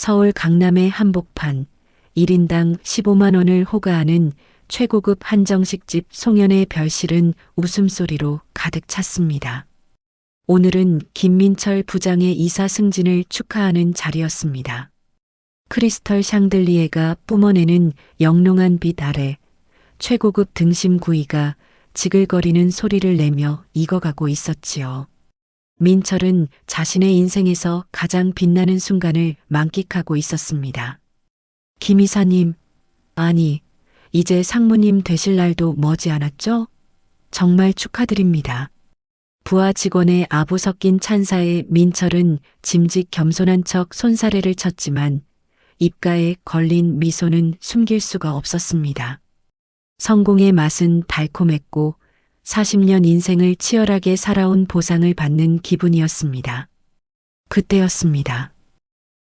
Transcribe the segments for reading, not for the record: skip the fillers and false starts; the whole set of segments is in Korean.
서울 강남의 한복판 1인당 15만 원을 호가하는 최고급 한정식집 송연의 별실은 웃음소리로 가득 찼습니다. 오늘은 김민철 부장의 이사 승진을 축하하는 자리였습니다. 크리스털 샹들리에가 뿜어내는 영롱한 빛 아래 최고급 등심 구이가 지글거리는 소리를 내며 익어가고 있었지요. 민철은 자신의 인생에서 가장 빛나는 순간을 만끽하고 있었습니다. 김 이사님, 아니, 이제 상무님 되실 날도 머지않았죠? 정말 축하드립니다. 부하 직원의 아부 섞인 찬사에 민철은 짐짓 겸손한 척 손사래를 쳤지만 입가에 걸린 미소는 숨길 수가 없었습니다. 성공의 맛은 달콤했고 40년 인생을 치열하게 살아온 보상을 받는 기분이었습니다. 그때였습니다.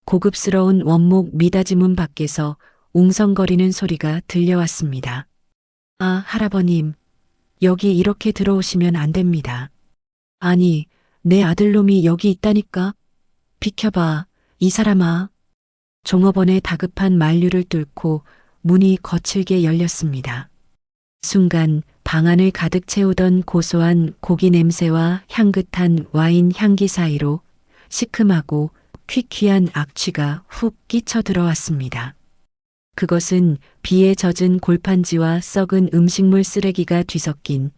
고급스러운 원목 미닫이문 밖에서 웅성거리는 소리가 들려왔습니다. 아, 할아버님, 여기 이렇게 들어오시면 안 됩니다. 아니, 내 아들놈이 여기 있다니까? 비켜봐, 이 사람아. 종업원의 다급한 만류를 뚫고 문이 거칠게 열렸습니다. 순간 방 안을 가득 채우던 고소한 고기 냄새와 향긋한 와인 향기 사이로 시큼하고 퀴퀴한 악취가 훅 끼쳐 들어왔습니다. 그것은 비에 젖은 골판지와 썩은 음식물 쓰레기가 뒤섞인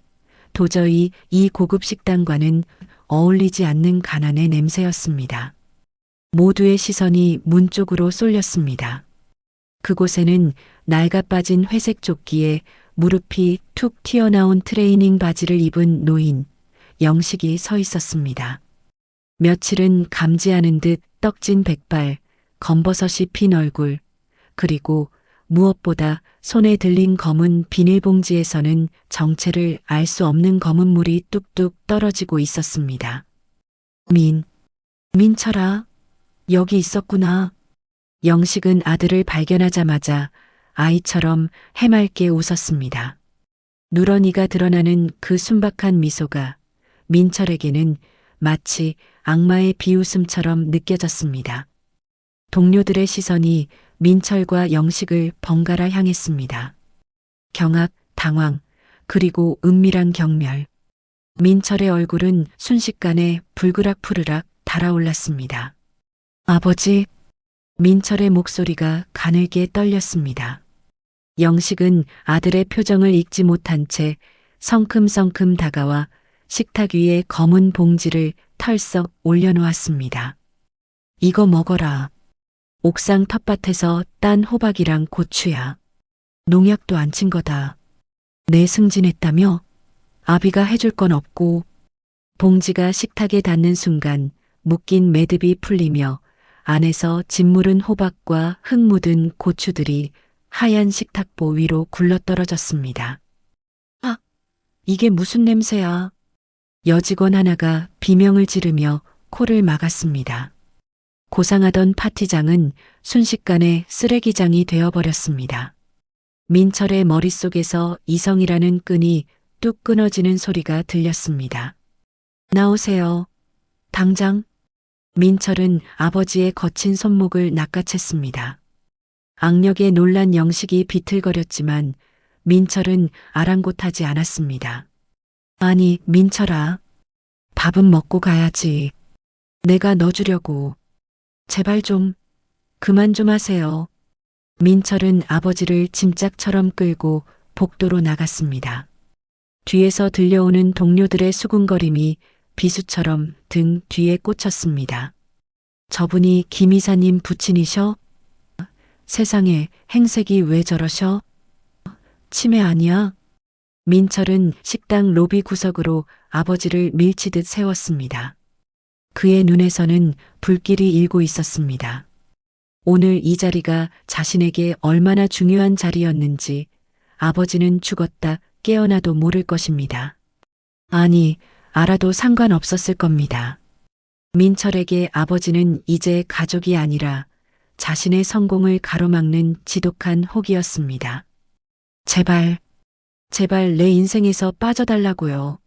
도저히 이 고급 식당과는 어울리지 않는 가난의 냄새였습니다. 모두의 시선이 문 쪽으로 쏠렸습니다. 그곳에는 낡아빠진 회색 조끼에 무릎이 툭 튀어나온 트레이닝 바지를 입은 노인, 영식이 서 있었습니다. 며칠은 감지하는 듯 떡진 백발, 검버섯이 핀 얼굴, 그리고 무엇보다 손에 들린 검은 비닐봉지에서는 정체를 알 수 없는 검은 물이 뚝뚝 떨어지고 있었습니다. 민철아, 여기 있었구나. 영식은 아들을 발견하자마자 아이처럼 해맑게 웃었습니다. 누런이가 드러나는 그 순박한 미소가 민철에게는 마치 악마의 비웃음처럼 느껴졌습니다. 동료들의 시선이 민철과 영식을 번갈아 향했습니다. 경악, 당황, 그리고 은밀한 경멸. 민철의 얼굴은 순식간에 불그락푸르락 달아올랐습니다. 아버지, 민철의 목소리가 가늘게 떨렸습니다. 영식은 아들의 표정을 읽지 못한 채 성큼성큼 다가와 식탁 위에 검은 봉지를 털썩 올려놓았습니다. 이거 먹어라. 옥상 텃밭에서 딴 호박이랑 고추야. 농약도 안 친 거다. 내 승진했다며? 아비가 해줄 건 없고. 봉지가 식탁에 닿는 순간 묶인 매듭이 풀리며 안에서 짓무른 호박과 흙 묻은 고추들이 하얀 식탁보 위로 굴러떨어졌습니다. 아, 이게 무슨 냄새야? 여직원 하나가 비명을 지르며 코를 막았습니다. 고상하던 파티장은 순식간에 쓰레기장이 되어버렸습니다. 민철의 머릿속에서 이성이라는 끈이 뚝 끊어지는 소리가 들렸습니다. 나오세요. 당장. 민철은 아버지의 거친 손목을 낚아챘습니다. 악력에 놀란 영식이 비틀거렸지만 민철은 아랑곳하지 않았습니다. 아니, 민철아. 밥은 먹고 가야지. 내가 너 주려고. 제발 좀, 그만 좀 하세요. 민철은 아버지를 짐짝처럼 끌고 복도로 나갔습니다. 뒤에서 들려오는 동료들의 수군거림이 비수처럼 등 뒤에 꽂혔습니다. 저분이 김 이사님 부친이셔? 세상에, 행색이 왜 저러셔? 치매 아니야? 민철은 식당 로비 구석으로 아버지를 밀치듯 세웠습니다. 그의 눈에서는 불길이 일고 있었습니다. 오늘 이 자리가 자신에게 얼마나 중요한 자리였는지 아버지는 죽었다 깨어나도 모를 것입니다. 아니, 알아도 상관없었을 겁니다. 민철에게 아버지는 이제 가족이 아니라 자신의 성공을 가로막는 지독한 혹이었습니다. 제발 내 인생에서 빠져달라고요.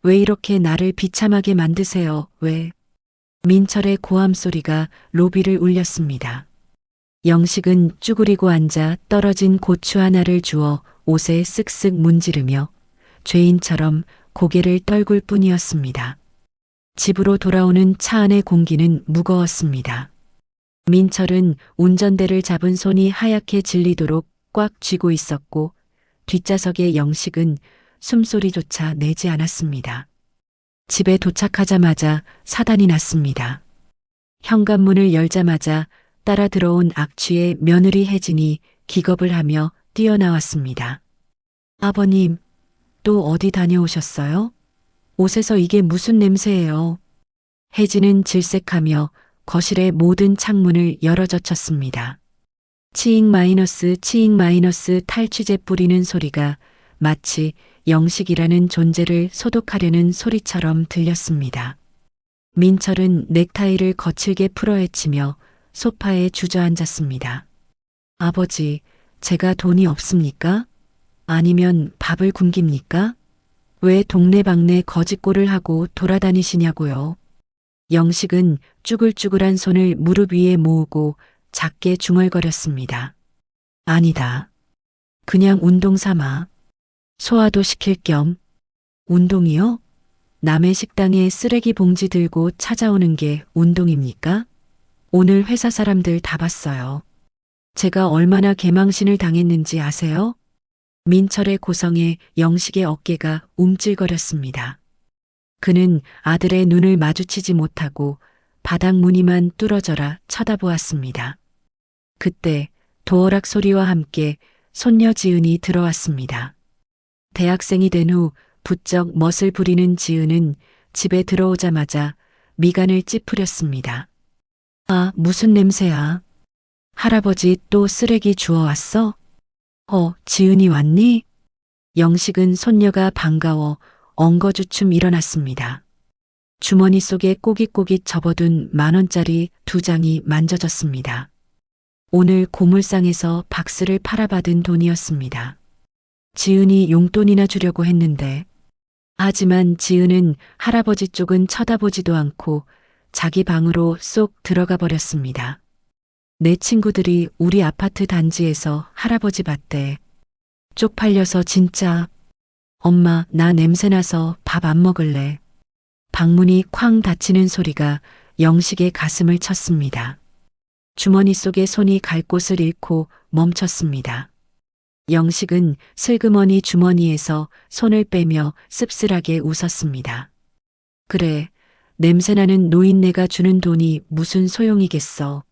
왜 이렇게 나를 비참하게 만드세요, 왜? 민철의 고함 소리가 로비를 울렸습니다. 영식은 쭈그리고 앉아 떨어진 고추 하나를 주워 옷에 쓱쓱 문지르며 죄인처럼 고개를 떨굴 뿐이었습니다. 집으로 돌아오는 차 안의 공기는 무거웠습니다. 민철은 운전대를 잡은 손이 하얗게 질리도록 꽉 쥐고 있었고 뒷좌석의 영식은 숨소리조차 내지 않았습니다. 집에 도착하자마자 사단이 났습니다. 현관문을 열자마자 따라 들어온 악취의 며느리 혜진이 기겁을 하며 뛰어나왔습니다. 아버님, 또 어디 다녀오셨어요? 옷에서 이게 무슨 냄새예요? 혜진은 질색하며 거실의 모든 창문을 열어젖혔습니다. 치익 마이너스 탈취제 뿌리는 소리가 마치 영식이라는 존재를 소독하려는 소리처럼 들렸습니다. 민철은 넥타이를 거칠게 풀어헤치며 소파에 주저앉았습니다. 아버지, 제가 돈이 없습니까? 아니면 밥을 굶깁니까? 왜 동네방네 거짓골을 하고 돌아다니시냐고요? 영식은 쭈글쭈글한 손을 무릎 위에 모으고 작게 중얼거렸습니다. 아니다. 그냥 운동 삼아. 소화도 시킬 겸. 운동이요? 남의 식당에 쓰레기 봉지 들고 찾아오는 게 운동입니까? 오늘 회사 사람들 다 봤어요. 제가 얼마나 개망신을 당했는지 아세요? 민철의 고성에 영식의 어깨가 움찔거렸습니다. 그는 아들의 눈을 마주치지 못하고 바닥 무늬만 뚫어져라 쳐다보았습니다. 그때 도어락 소리와 함께 손녀 지은이 들어왔습니다. 대학생이 된 후 부쩍 멋을 부리는 지은은 집에 들어오자마자 미간을 찌푸렸습니다. 아, 무슨 냄새야? 할아버지 또 쓰레기 주워왔어? 지은이 왔니? 영식은 손녀가 반가워 엉거주춤 일어났습니다. 주머니 속에 꼬깃꼬깃 접어둔 10,000원짜리 2장이 만져졌습니다. 오늘 고물상에서 박스를 팔아받은 돈이었습니다. 지은이 용돈이나 주려고 했는데, 하지만 지은은 할아버지 쪽은 쳐다보지도 않고 자기 방으로 쏙 들어가 버렸습니다. 내 친구들이 우리 아파트 단지에서 할아버지 봤대. 쪽팔려서 진짜. 엄마, 나 냄새나서 밥 안 먹을래. 방문이 쾅 닫히는 소리가 영식의 가슴을 쳤습니다. 주머니 속에 손이 갈 곳을 잃고 멈췄습니다. 영식은 슬그머니 주머니에서 손을 빼며 씁쓸하게 웃었습니다. 그래, 냄새나는 노인네가 주는 돈이 무슨 소용이겠어.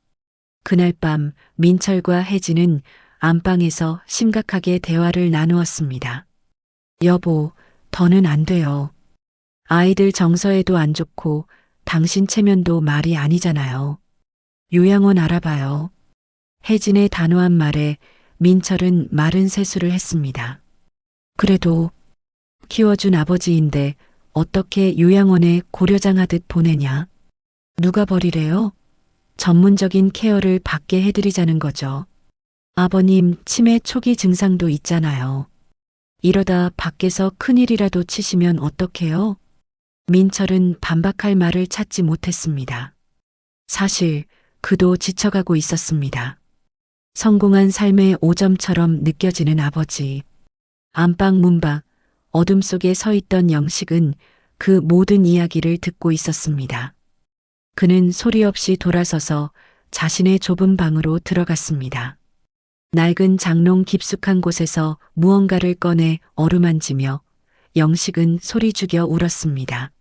그날 밤 민철과 혜진은 안방에서 심각하게 대화를 나누었습니다. 여보, 더는 안 돼요. 아이들 정서에도 안 좋고 당신 체면도 말이 아니잖아요. 요양원 알아봐요. 혜진의 단호한 말에 민철은 마른 세수를 했습니다. 그래도 키워준 아버지인데 어떻게 요양원에 고려장하듯 보내냐? 누가 버리래요? 전문적인 케어를 받게 해드리자는 거죠. 아버님 치매 초기 증상도 있잖아요. 이러다 밖에서 큰일이라도 치시면 어떡해요? 민철은 반박할 말을 찾지 못했습니다. 사실 그도 지쳐가고 있었습니다. 성공한 삶의 오점처럼 느껴지는 아버지. 안방 문밖 어둠 속에 서 있던 영식은 그 모든 이야기를 듣고 있었습니다. 그는 소리 없이 돌아서서 자신의 좁은 방으로 들어갔습니다. 낡은 장롱 깊숙한 곳에서 무언가를 꺼내 어루만지며 영식은 소리 죽여 울었습니다.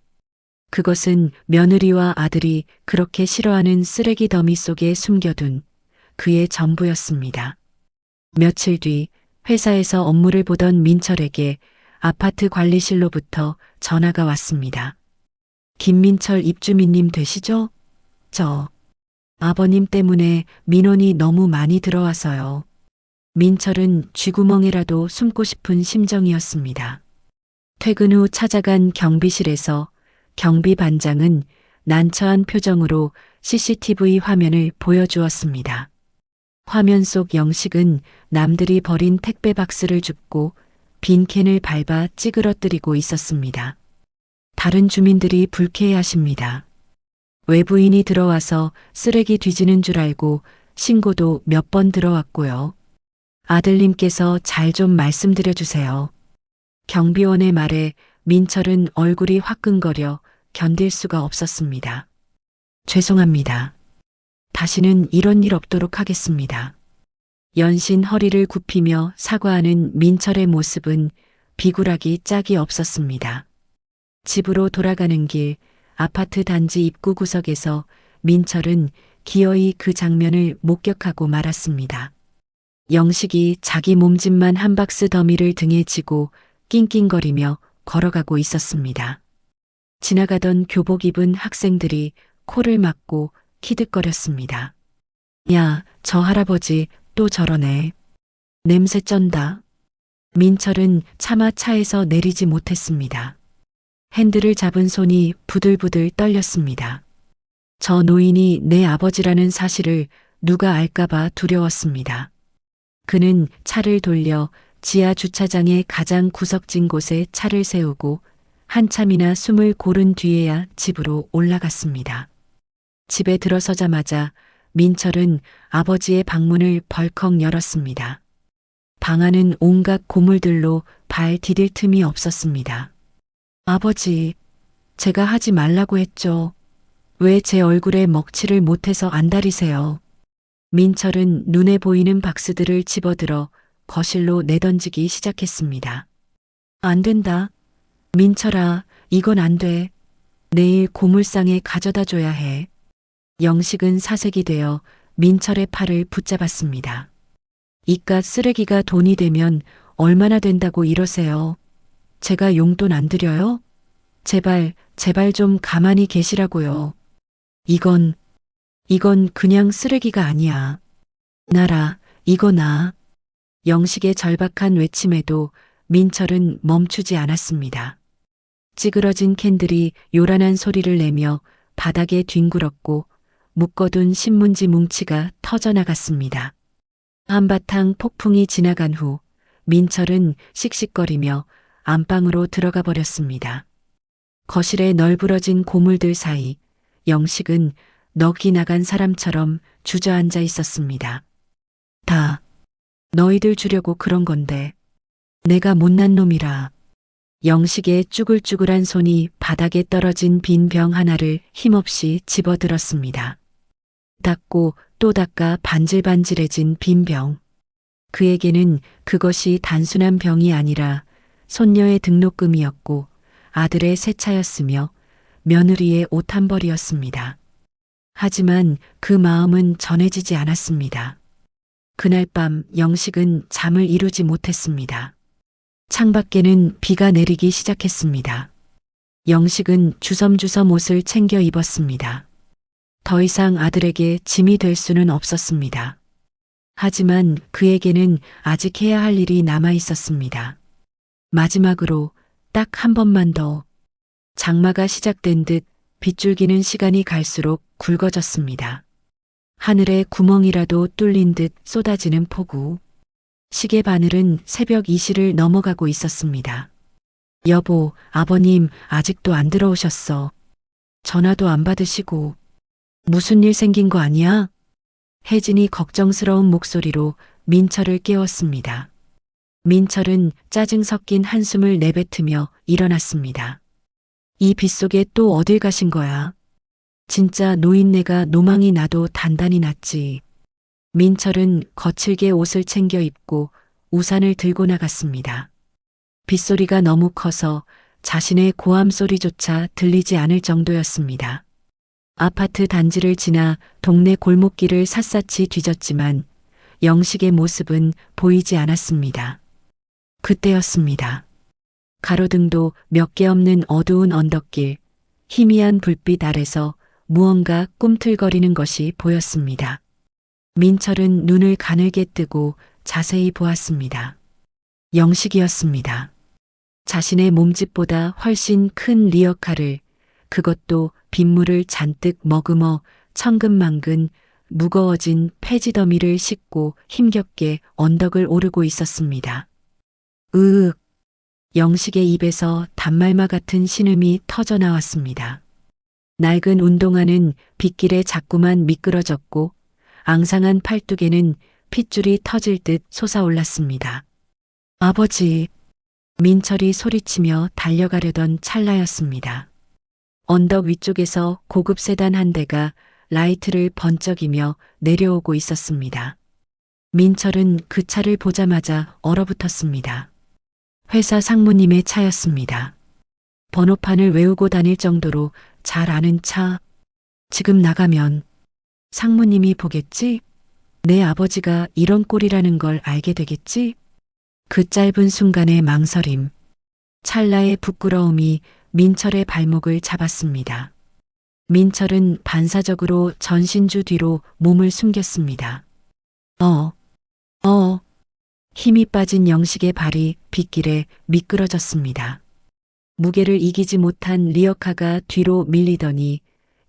그것은 며느리와 아들이 그렇게 싫어하는 쓰레기 더미 속에 숨겨둔 그의 전부였습니다. 며칠 뒤 회사에서 업무를 보던 민철에게 아파트 관리실로부터 전화가 왔습니다. 김민철 입주민님 되시죠? 저 아버님 때문에 민원이 너무 많이 들어와서요. 민철은 쥐구멍이라도 숨고 싶은 심정이었습니다. 퇴근 후 찾아간 경비실에서 경비반장은 난처한 표정으로 CCTV 화면을 보여주었습니다. 화면 속 영식은 남들이 버린 택배 박스를 줍고 빈 캔을 밟아 찌그러뜨리고 있었습니다. 다른 주민들이 불쾌해하십니다. 외부인이 들어와서 쓰레기 뒤지는 줄 알고 신고도 몇 번 들어왔고요. 아들님께서 잘 좀 말씀드려 주세요. 경비원의 말에 민철은 얼굴이 화끈거려 견딜 수가 없었습니다. 죄송합니다. 다시는 이런 일 없도록 하겠습니다. 연신 허리를 굽히며 사과하는 민철의 모습은 비굴하기 짝이 없었습니다. 집으로 돌아가는 길 아파트 단지 입구 구석에서 민철은 기어이 그 장면을 목격하고 말았습니다. 영식이 자기 몸집만 한 박스 더미를 등에 지고 낑낑거리며 걸어가고 있었습니다. 지나가던 교복 입은 학생들이 코를 막고 키득거렸습니다. 야, 저 할아버지 또 저러네. 냄새 쩐다. 민철은 차마 차에서 내리지 못했습니다. 핸들을 잡은 손이 부들부들 떨렸습니다. 저 노인이 내 아버지라는 사실을 누가 알까봐 두려웠습니다. 그는 차를 돌려 지하 주차장의 가장 구석진 곳에 차를 세우고 한참이나 숨을 고른 뒤에야 집으로 올라갔습니다. 집에 들어서자마자 민철은 아버지의 방문을 벌컥 열었습니다. 방 안은 온갖 고물들로 발 디딜 틈이 없었습니다. 아버지, 제가 하지 말라고 했죠. 왜 제 얼굴에 먹칠을 못해서 안달이세요? 민철은 눈에 보이는 박스들을 집어들어 거실로 내던지기 시작했습니다. 안 된다. 민철아, 이건 안 돼. 내일 고물상에 가져다 줘야 해. 영식은 사색이 되어 민철의 팔을 붙잡았습니다. 이깟 쓰레기가 돈이 되면 얼마나 된다고 이러세요? 제가 용돈 안 드려요? 제발 좀 가만히 계시라고요. 이건 그냥 쓰레기가 아니야. 나라, 이거 나. 영식의 절박한 외침에도 민철은 멈추지 않았습니다. 찌그러진 캔들이 요란한 소리를 내며 바닥에 뒹굴었고 묶어둔 신문지 뭉치가 터져나갔습니다. 한바탕 폭풍이 지나간 후 민철은 씩씩거리며 안방으로 들어가 버렸습니다. 거실에 널브러진 고물들 사이 영식은 넋이 나간 사람처럼 주저앉아 있었습니다. 다 너희들 주려고 그런 건데 내가 못난 놈이라. 영식의 쭈글쭈글한 손이 바닥에 떨어진 빈 병 하나를 힘없이 집어들었습니다. 닦고 또 닦아 반질반질해진 빈 병. 그에게는 그것이 단순한 병이 아니라 손녀의 등록금이었고 아들의 새 차였으며 며느리의 옷 한 벌이었습니다. 하지만 그 마음은 전해지지 않았습니다. 그날 밤 영식은 잠을 이루지 못했습니다. 창밖에는 비가 내리기 시작했습니다. 영식은 주섬주섬 옷을 챙겨 입었습니다. 더 이상 아들에게 짐이 될 수는 없었습니다. 하지만 그에게는 아직 해야 할 일이 남아 있었습니다. 마지막으로 딱 한 번만 더. 장마가 시작된 듯 빗줄기는 시간이 갈수록 굵어졌습니다. 하늘에 구멍이라도 뚫린 듯 쏟아지는 폭우. 시계 바늘은 새벽 2시를 넘어가고 있었습니다. 여보, 아버님 아직도 안 들어오셨어. 전화도 안 받으시고. 무슨 일 생긴 거 아니야? 혜진이 걱정스러운 목소리로 민철을 깨웠습니다. 민철은 짜증 섞인 한숨을 내뱉으며 일어났습니다. 이 빗속에 또 어딜 가신 거야? 진짜 노인네가 노망이 나도 단단히 났지. 민철은 거칠게 옷을 챙겨 입고 우산을 들고 나갔습니다. 빗소리가 너무 커서 자신의 고함 소리조차 들리지 않을 정도였습니다. 아파트 단지를 지나 동네 골목길을 샅샅이 뒤졌지만 영식의 모습은 보이지 않았습니다. 그때였습니다. 가로등도 몇 개 없는 어두운 언덕길, 희미한 불빛 아래서 무언가 꿈틀거리는 것이 보였습니다. 민철은 눈을 가늘게 뜨고 자세히 보았습니다. 영식이었습니다. 자신의 몸집보다 훨씬 큰 리어카를, 그것도 빗물을 잔뜩 머금어 천근만근 무거워진 폐지 더미를 싣고 힘겹게 언덕을 오르고 있었습니다. 으윽. 영식의 입에서 단말마 같은 신음이 터져 나왔습니다. 낡은 운동화는 빗길에 자꾸만 미끄러졌고 앙상한 팔뚝에는 핏줄이 터질 듯 솟아올랐습니다. 아버지, 민철이 소리치며 달려가려던 찰나였습니다. 언덕 위쪽에서 고급 세단 한 대가 라이트를 번쩍이며 내려오고 있었습니다. 민철은 그 차를 보자마자 얼어붙었습니다. 회사 상무님의 차였습니다. 번호판을 외우고 다닐 정도로 잘 아는 차. 지금 나가면 상무님이 보겠지? 내 아버지가 이런 꼴이라는 걸 알게 되겠지? 그 짧은 순간의 망설임, 찰나의 부끄러움이 민철의 발목을 잡았습니다. 민철은 반사적으로 전신주 뒤로 몸을 숨겼습니다. 힘이 빠진 영식의 발이 빗길에 미끄러졌습니다. 무게를 이기지 못한 리어카가 뒤로 밀리더니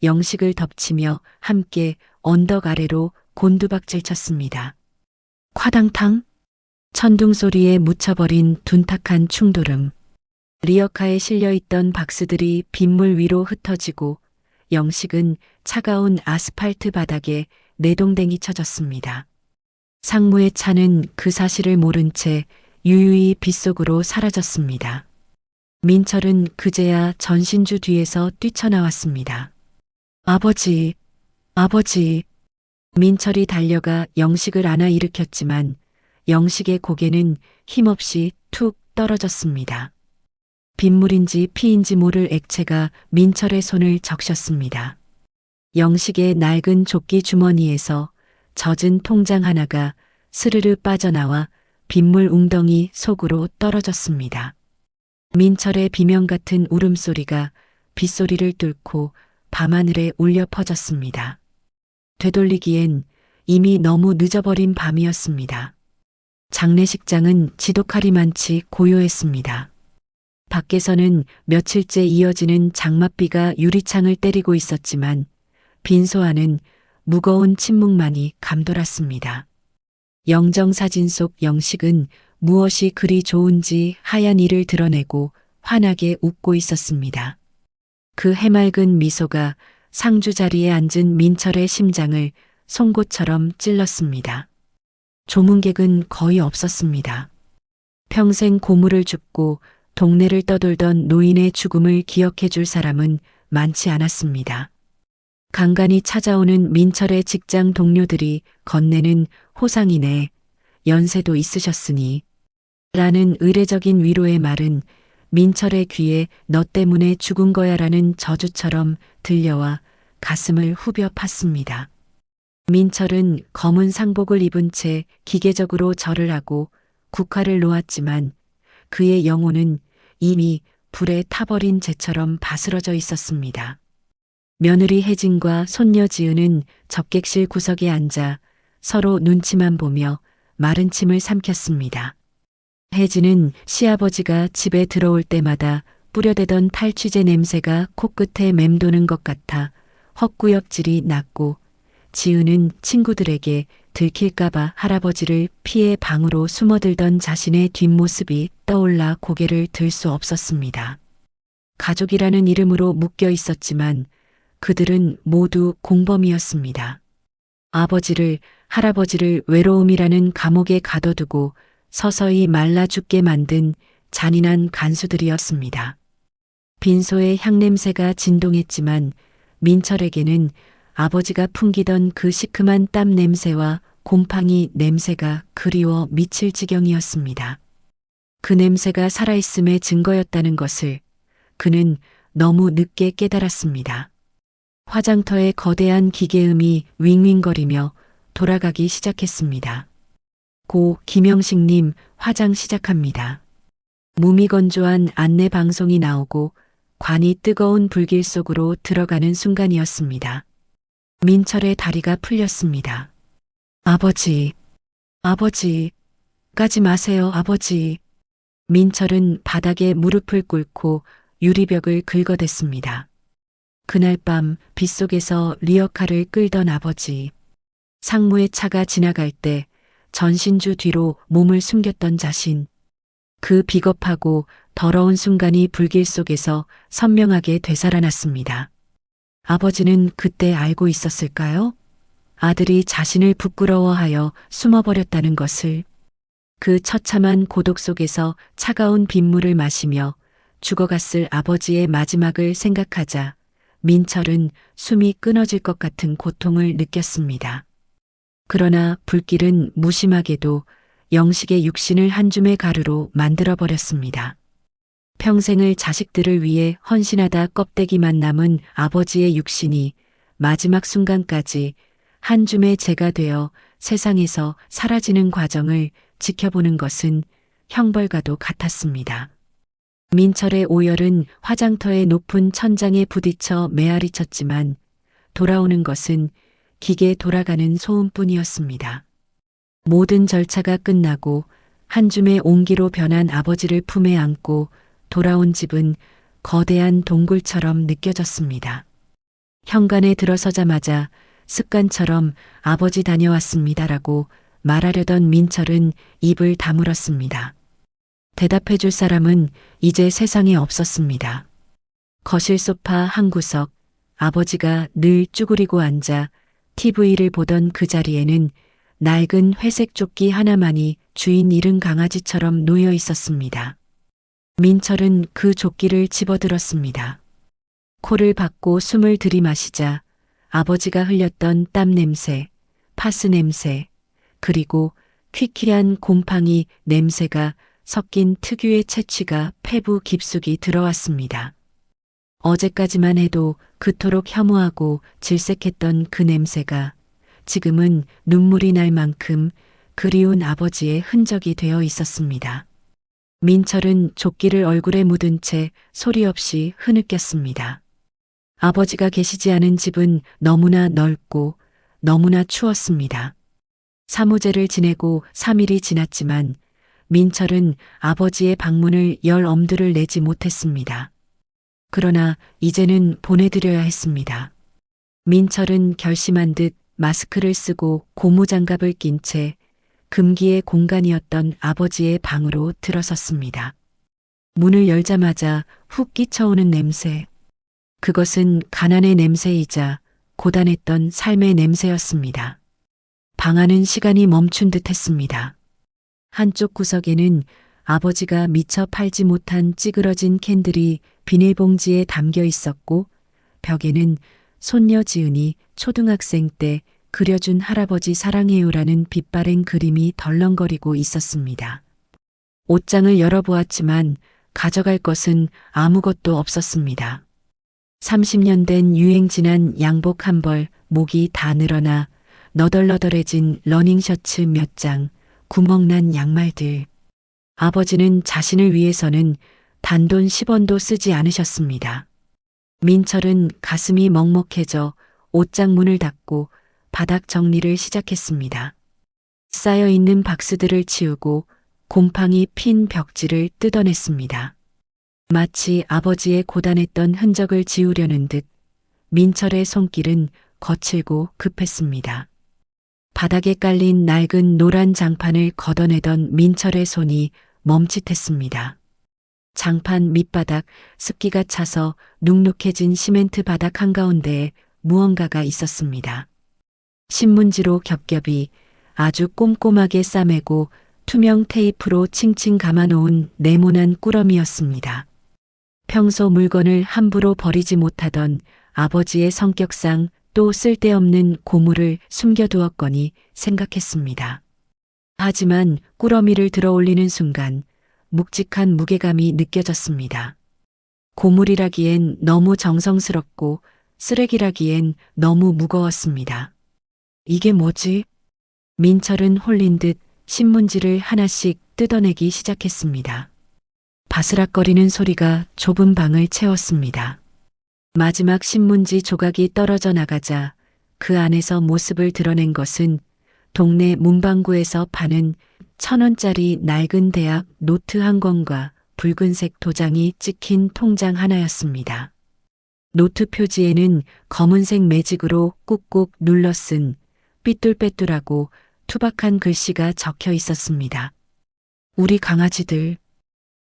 영식을 덮치며 함께 언덕 아래로 곤두박질 쳤습니다. 콰당탕? 천둥 소리에 묻혀버린 둔탁한 충돌음. 리어카에 실려있던 박스들이 빗물 위로 흩어지고 영식은 차가운 아스팔트 바닥에 내동댕이 쳐졌습니다. 상무의 차는 그 사실을 모른 채 유유히 빗속으로 사라졌습니다. 민철은 그제야 전신주 뒤에서 뛰쳐나왔습니다. 아버지, 아버지. 민철이 달려가 영식을 안아 일으켰지만 영식의 고개는 힘없이 툭 떨어졌습니다. 빗물인지 피인지 모를 액체가 민철의 손을 적셨습니다. 영식의 낡은 조끼 주머니에서 젖은 통장 하나가 스르르 빠져나와 빗물 웅덩이 속으로 떨어졌습니다. 민철의 비명 같은 울음소리가 빗소리를 뚫고 밤하늘에 울려 퍼졌습니다. 되돌리기엔 이미 너무 늦어버린 밤이었습니다. 장례식장은 지독하리만치 고요했습니다. 밖에서는 며칠째 이어지는 장맛비가 유리창을 때리고 있었지만 빈소 안은 무거운 침묵만이 감돌았습니다. 영정사진 속 영식은 무엇이 그리 좋은지 하얀 이를 드러내고 환하게 웃고 있었습니다. 그 해맑은 미소가 상주 자리에 앉은 민철의 심장을 송곳처럼 찔렀습니다. 조문객은 거의 없었습니다. 평생 고물을 줍고 동네를 떠돌던 노인의 죽음을 기억해 줄 사람은 많지 않았습니다. 간간히 찾아오는 민철의 직장 동료들이 건네는 호상이네, 연세도 있으셨으니 라는 의례적인 위로의 말은 민철의 귀에 너 때문에 죽은 거야 라는 저주처럼 들려와 가슴을 후벼 팠습니다. 민철은 검은 상복을 입은 채 기계적으로 절을 하고 국화를 놓았지만 그의 영혼은 이미 불에 타버린 재처럼 바스러져 있었습니다. 며느리 혜진과 손녀 지은은 접객실 구석에 앉아 서로 눈치만 보며 마른 침을 삼켰습니다. 혜진은 시아버지가 집에 들어올 때마다 뿌려대던 탈취제 냄새가 코끝에 맴도는 것 같아 헛구역질이 났고, 지은은 친구들에게 들킬까봐 할아버지를 피해 방으로 숨어들던 자신의 뒷모습이 떠올라 고개를 들 수 없었습니다. 가족이라는 이름으로 묶여 있었지만 그들은 모두 공범이었습니다. 아버지를, 할아버지를 외로움이라는 감옥에 가둬두고 서서히 말라 죽게 만든 잔인한 간수들이었습니다. 빈소의 향냄새가 진동했지만 민철에게는 아버지가 풍기던 그 시큼한 땀 냄새와 곰팡이 냄새가 그리워 미칠 지경이었습니다. 그 냄새가 살아있음의 증거였다는 것을 그는 너무 늦게 깨달았습니다. 화장터의 거대한 기계음이 윙윙거리며 돌아가기 시작했습니다. 고 김영식님 화장 시작합니다. 무미건조한 안내 방송이 나오고 관이 뜨거운 불길 속으로 들어가는 순간이었습니다. 민철의 다리가 풀렸습니다. 아버지, 아버지, 가지 마세요, 아버지. 민철은 바닥에 무릎을 꿇고 유리벽을 긁어댔습니다. 그날 밤 빗속에서 리어카를 끌던 아버지, 상무의 차가 지나갈 때 전신주 뒤로 몸을 숨겼던 자신, 그 비겁하고 더러운 순간이 불길 속에서 선명하게 되살아났습니다. 아버지는 그때 알고 있었을까요? 아들이 자신을 부끄러워하여 숨어버렸다는 것을, 그 처참한 고독 속에서 차가운 빗물을 마시며 죽어갔을 아버지의 마지막을 생각하자 민철은 숨이 끊어질 것 같은 고통을 느꼈습니다. 그러나 불길은 무심하게도 영식의 육신을 한 줌의 가루로 만들어버렸습니다. 평생을 자식들을 위해 헌신하다 껍데기만 남은 아버지의 육신이 마지막 순간까지 한 줌의 재가 되어 세상에서 사라지는 과정을 지켜보는 것은 형벌과도 같았습니다. 민철의 오열은 화장터의 높은 천장에 부딪혀 메아리 쳤지만 돌아오는 것은 기계 돌아가는 소음뿐이었습니다. 모든 절차가 끝나고 한 줌의 온기로 변한 아버지를 품에 안고 돌아온 집은 거대한 동굴처럼 느껴졌습니다. 현관에 들어서자마자 습관처럼 아버지 다녀왔습니다라고 말하려던 민철은 입을 다물었습니다. 대답해 줄 사람은 이제 세상에 없었습니다. 거실 소파 한 구석, 아버지가 늘 쭈그리고 앉아 TV를 보던 그 자리에는 낡은 회색 조끼 하나만이 주인 잃은 강아지처럼 놓여 있었습니다. 민철은 그 조끼를 집어들었습니다. 코를 박고 숨을 들이마시자 아버지가 흘렸던 땀 냄새, 파스 냄새, 그리고 퀴퀴한 곰팡이 냄새가 섞인 특유의 채취가 폐부 깊숙이 들어왔습니다. 어제까지만 해도 그토록 혐오하고 질색했던 그 냄새가 지금은 눈물이 날 만큼 그리운 아버지의 흔적이 되어 있었습니다. 민철은 조끼를 얼굴에 묻은 채 소리 없이 흐느꼈습니다. 아버지가 계시지 않은 집은 너무나 넓고 너무나 추웠습니다. 사무제를 지내고 3일이 지났지만 민철은 아버지의 방문을 열 엄두를 내지 못했습니다. 그러나 이제는 보내드려야 했습니다. 민철은 결심한 듯 마스크를 쓰고 고무장갑을 낀 채 금기의 공간이었던 아버지의 방으로 들어섰습니다. 문을 열자마자 훅 끼쳐오는 냄새. 그것은 가난의 냄새이자 고단했던 삶의 냄새였습니다. 방 안은 시간이 멈춘 듯 했습니다. 한쪽 구석에는 아버지가 미처 팔지 못한 찌그러진 캔들이 비닐봉지에 담겨 있었고 벽에는 손녀 지은이 초등학생 때 그려준 할아버지 사랑해요라는 빛바랜 그림이 덜렁거리고 있었습니다. 옷장을 열어보았지만 가져갈 것은 아무것도 없었습니다. 30년 된 유행 지난 양복 한 벌, 목이 다 늘어나 너덜너덜해진 러닝셔츠 몇 장, 구멍난 양말들. 아버지는 자신을 위해서는 단돈 10원도 쓰지 않으셨습니다. 민철은 가슴이 먹먹해져 옷장 문을 닫고 바닥 정리를 시작했습니다. 쌓여있는 박스들을 치우고 곰팡이 핀 벽지를 뜯어냈습니다. 마치 아버지의 고단했던 흔적을 지우려는 듯 민철의 손길은 거칠고 급했습니다. 바닥에 깔린 낡은 노란 장판을 걷어내던 민철의 손이 멈칫했습니다. 장판 밑바닥 습기가 차서 눅눅해진 시멘트 바닥 한가운데에 무언가가 있었습니다. 신문지로 겹겹이 아주 꼼꼼하게 싸매고 투명 테이프로 칭칭 감아놓은 네모난 꾸러미였습니다. 평소 물건을 함부로 버리지 못하던 아버지의 성격상 또 쓸데없는 고물을 숨겨두었거니 생각했습니다. 하지만 꾸러미를 들어올리는 순간 묵직한 무게감이 느껴졌습니다. 고물이라기엔 너무 정성스럽고 쓰레기라기엔 너무 무거웠습니다. 이게 뭐지? 민철은 홀린 듯 신문지를 하나씩 뜯어내기 시작했습니다. 바스락거리는 소리가 좁은 방을 채웠습니다. 마지막 신문지 조각이 떨어져 나가자 그 안에서 모습을 드러낸 것은 동네 문방구에서 파는 1,000원짜리 낡은 대학 노트 한 권과 붉은색 도장이 찍힌 통장 하나였습니다. 노트 표지에는 검은색 매직으로 꾹꾹 눌러 쓴 삐뚤빼뚤하고 투박한 글씨가 적혀 있었습니다. 우리 강아지들.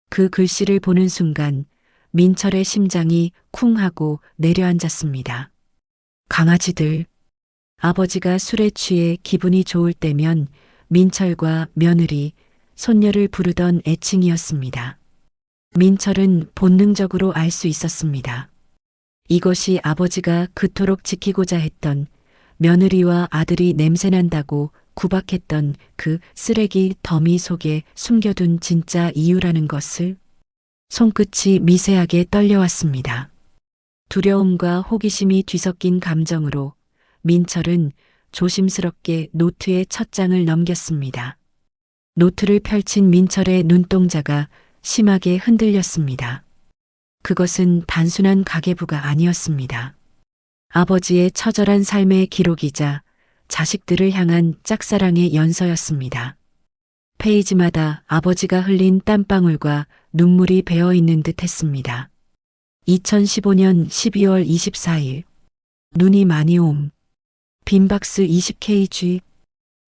그 글씨를 보는 순간 민철의 심장이 쿵 하고 내려앉았습니다. 강아지들. 아버지가 술에 취해 기분이 좋을 때면 민철과 며느리, 손녀를 부르던 애칭이었습니다. 민철은 본능적으로 알 수 있었습니다. 이것이 아버지가 그토록 지키고자 했던 며느리와 아들이 냄새난다고 구박했던 그 쓰레기 더미 속에 숨겨둔 진짜 이유라는 것을. 손끝이 미세하게 떨려왔습니다. 두려움과 호기심이 뒤섞인 감정으로 민철은 조심스럽게 노트의 첫 장을 넘겼습니다. 노트를 펼친 민철의 눈동자가 심하게 흔들렸습니다. 그것은 단순한 가계부가 아니었습니다. 아버지의 처절한 삶의 기록이자 자식들을 향한 짝사랑의 연서였습니다. 페이지마다 아버지가 흘린 땀방울과 눈물이 배어 있는 듯 했습니다. 2015년 12월 24일. 눈이 많이 옴. 빈 박스 20kg.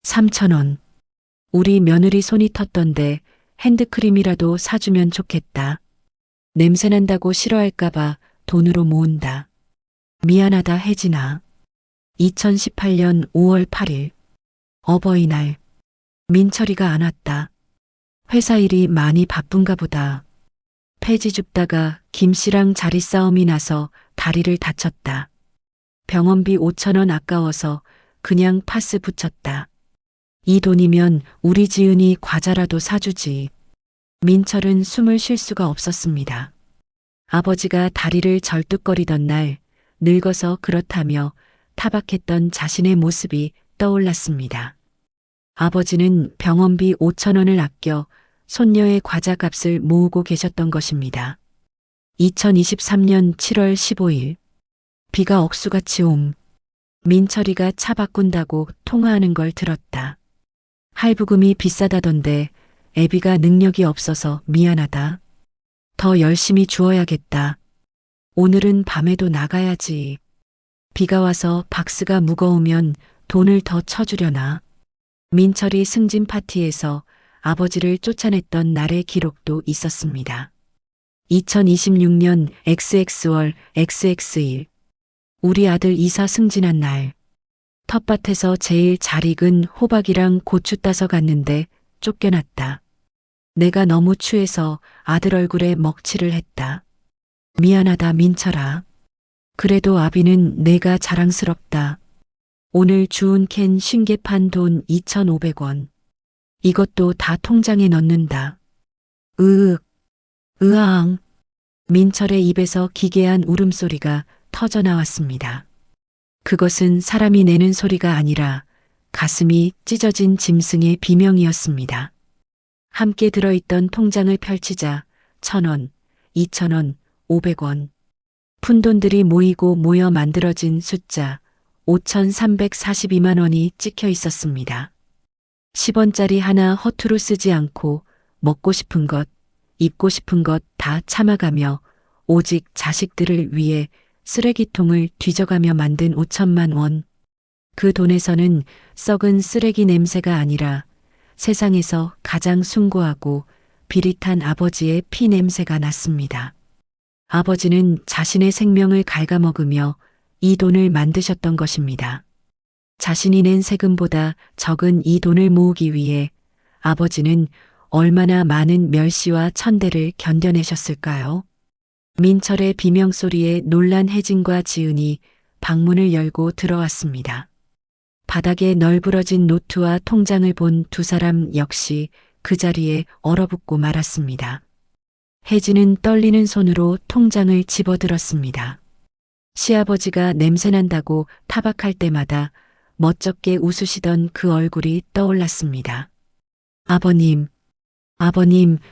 3,000원. 우리 며느리 손이 텄던데 핸드크림이라도 사주면 좋겠다. 냄새난다고 싫어할까봐 돈으로 모은다. 미안하다 혜진아. 2018년 5월 8일. 어버이날. 민철이가 안 왔다. 회사 일이 많이 바쁜가 보다. 폐지 줍다가 김씨랑 자리 싸움이 나서 다리를 다쳤다. 병원비 5,000원 아까워서 그냥 파스 붙였다. 이 돈이면 우리 지은이 과자라도 사주지. 민철은 숨을 쉴 수가 없었습니다. 아버지가 다리를 절뚝거리던 날 늙어서 그렇다며 타박했던 자신의 모습이 떠올랐습니다. 아버지는 병원비 5,000원을 아껴 손녀의 과자값을 모으고 계셨던 것입니다. 2023년 7월 15일. 비가 억수같이 옴. 민철이가 차 바꾼다고 통화하는 걸 들었다. 할부금이 비싸다던데 애비가 능력이 없어서 미안하다. 더 열심히 주어야겠다. 오늘은 밤에도 나가야지. 비가 와서 박스가 무거우면 돈을 더 쳐주려나. 민철이 승진 파티에서 아버지를 쫓아냈던 날의 기록도 있었습니다. 2026년 XX월 XX일. 우리 아들 이사 승진한 날. 텃밭에서 제일 잘 익은 호박이랑 고추 따서 갔는데 쫓겨났다. 내가 너무 취해서 아들 얼굴에 먹칠을 했다. 미안하다 민철아. 그래도 아비는 내가 자랑스럽다. 오늘 주운 캔 50개 판 돈 2,500원. 이것도 다 통장에 넣는다. 으앙. 민철의 입에서 기괴한 울음소리가 터져 나왔습니다. 그것은 사람이 내는 소리가 아니라 가슴이 찢어진 짐승의 비명이었습니다. 함께 들어있던 통장을 펼치자 1,000원, 2,000원, 500원. 푼돈들이 모이고 모여 만들어진 숫자 5,342만 원이 찍혀 있었습니다. 10원짜리 하나 허투루 쓰지 않고 먹고 싶은 것, 입고 싶은 것 다 참아가며 오직 자식들을 위해 쓰레기통을 뒤져가며 만든 5천만 원. 그 돈에서는 썩은 쓰레기 냄새가 아니라 세상에서 가장 숭고하고 비릿한 아버지의 피 냄새가 났습니다. 아버지는 자신의 생명을 갉아먹으며 이 돈을 만드셨던 것입니다. 자신이 낸 세금보다 적은 이 돈을 모으기 위해 아버지는 얼마나 많은 멸시와 천대를 견뎌내셨을까요? 민철의 비명소리에 놀란 혜진과 지은이 방문을 열고 들어왔습니다. 바닥에 널브러진 노트와 통장을 본 두 사람 역시 그 자리에 얼어붙고 말았습니다. 혜진은 떨리는 손으로 통장을 집어들었습니다. 시아버지가 냄새난다고 타박할 때마다 멋쩍게 웃으시던 그 얼굴이 떠올랐습니다. 아버님,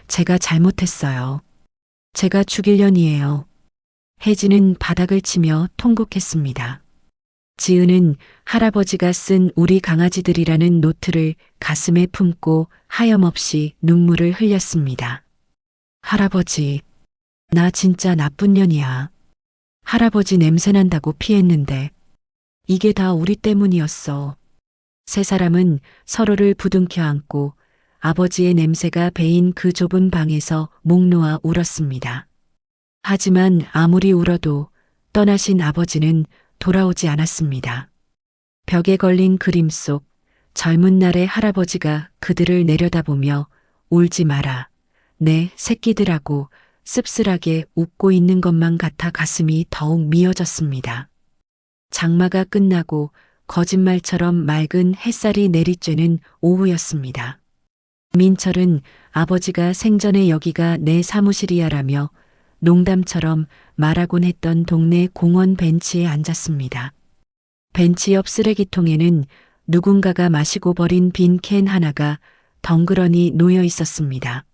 제가 잘못했어요. 제가 죽일 년이에요. 혜진은 바닥을 치며 통곡했습니다. 지은은 할아버지가 쓴 우리 강아지들이라는 노트를 가슴에 품고 하염없이 눈물을 흘렸습니다. 할아버지, 나 진짜 나쁜 년이야. 할아버지 냄새난다고 피했는데 이게 다 우리 때문이었어. 세 사람은 서로를 부둥켜 안고 아버지의 냄새가 배인 그 좁은 방에서 목 놓아 울었습니다. 하지만 아무리 울어도 떠나신 아버지는 돌아오지 않았습니다. 벽에 걸린 그림 속 젊은 날의 할아버지가 그들을 내려다보며 울지 마라. 내 새끼들하고 씁쓸하게 웃고 있는 것만 같아 가슴이 더욱 미어졌습니다. 장마가 끝나고 거짓말처럼 맑은 햇살이 내리쬐는 오후였습니다. 민철은 아버지가 생전에 여기가 내 사무실이야라며 농담처럼 말하곤 했던 동네 공원 벤치에 앉았습니다. 벤치 옆 쓰레기통에는 누군가가 마시고 버린 빈 캔 하나가 덩그러니 놓여 있었습니다.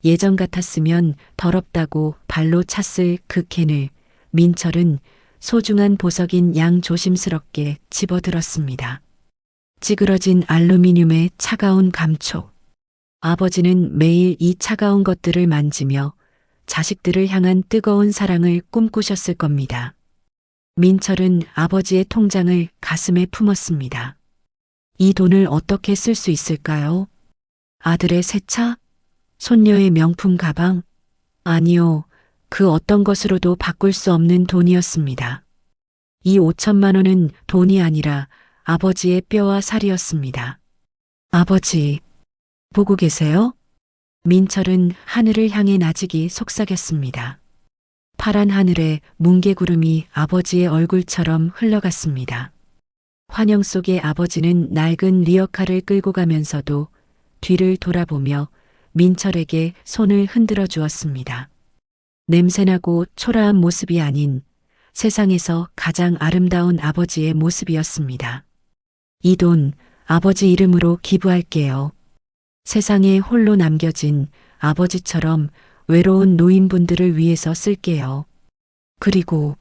예전 같았으면 더럽다고 발로 찼을 그 캔을 민철은 소중한 보석인 양 조심스럽게 집어들었습니다. 찌그러진 알루미늄의 차가운 감촉. 아버지는 매일 이 차가운 것들을 만지며 자식들을 향한 뜨거운 사랑을 꿈꾸셨을 겁니다. 민철은 아버지의 통장을 가슴에 품었습니다. 이 돈을 어떻게 쓸 수 있을까요? 아들의 새 차? 손녀의 명품 가방? 아니요. 그 어떤 것으로도 바꿀 수 없는 돈이었습니다. 이 5천만 원은 돈이 아니라 아버지의 뼈와 살이었습니다. 아버지, 보고 계세요? 민철은 하늘을 향해 나직이 속삭였습니다. 파란 하늘에 뭉게구름이 아버지의 얼굴처럼 흘러갔습니다. 환영 속에 아버지는 낡은 리어카를 끌고 가면서도 뒤를 돌아보며 민철에게 손을 흔들어 주었습니다. 냄새나고 초라한 모습이 아닌 세상에서 가장 아름다운 아버지의 모습이었습니다. 이 돈 아버지 이름으로 기부할게요. 세상에 홀로 남겨진 아버지처럼 외로운 노인분들을 위해서 쓸게요. 그리고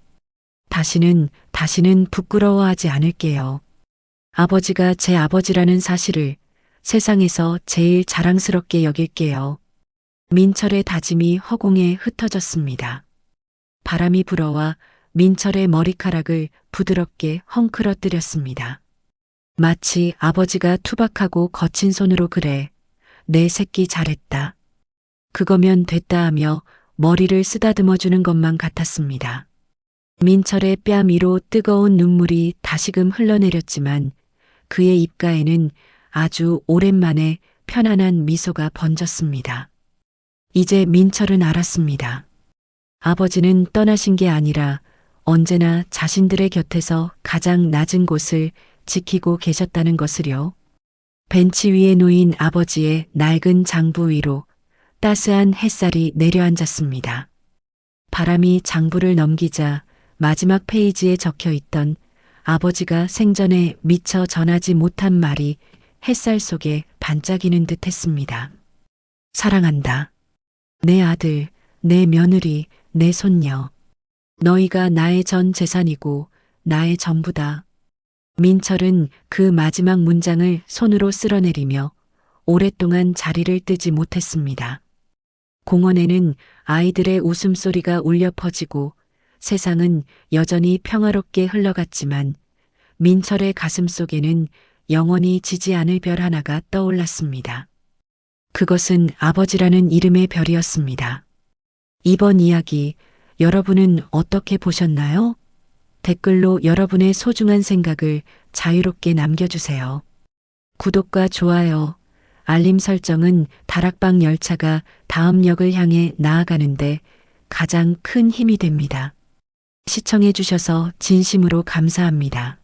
다시는 부끄러워하지 않을게요. 아버지가 제 아버지라는 사실을 세상에서 제일 자랑스럽게 여길게요. 민철의 다짐이 허공에 흩어졌습니다. 바람이 불어와 민철의 머리카락을 부드럽게 헝클어뜨렸습니다. 마치 아버지가 투박하고 거친 손으로 그래, 내 새끼 잘했다. 그거면 됐다 하며 머리를 쓰다듬어 주는 것만 같았습니다. 민철의 뺨 위로 뜨거운 눈물이 다시금 흘러내렸지만 그의 입가에는 아주 오랜만에 편안한 미소가 번졌습니다. 이제 민철은 알았습니다. 아버지는 떠나신 게 아니라 언제나 자신들의 곁에서 가장 낮은 곳을 지키고 계셨다는 것을요. 벤치 위에 놓인 아버지의 낡은 장부 위로 따스한 햇살이 내려앉았습니다. 바람이 장부를 넘기자 마지막 페이지에 적혀 있던 아버지가 생전에 미처 전하지 못한 말이 햇살 속에 반짝이는 듯 했습니다. 사랑한다. 내 아들, 내 며느리, 내 손녀. 너희가 나의 전 재산이고 나의 전부다. 민철은 그 마지막 문장을 손으로 쓸어내리며 오랫동안 자리를 뜨지 못했습니다. 공원에는 아이들의 웃음소리가 울려 퍼지고 세상은 여전히 평화롭게 흘러갔지만 민철의 가슴 속에는 영원히 지지 않을 별 하나가 떠올랐습니다. 그것은 아버지라는 이름의 별이었습니다. 이번 이야기 여러분은 어떻게 보셨나요? 댓글로 여러분의 소중한 생각을 자유롭게 남겨주세요. 구독과 좋아요, 알림 설정은 다락방 열차가 다음 역을 향해 나아가는데 가장 큰 힘이 됩니다. 시청해 주셔서 진심으로 감사합니다.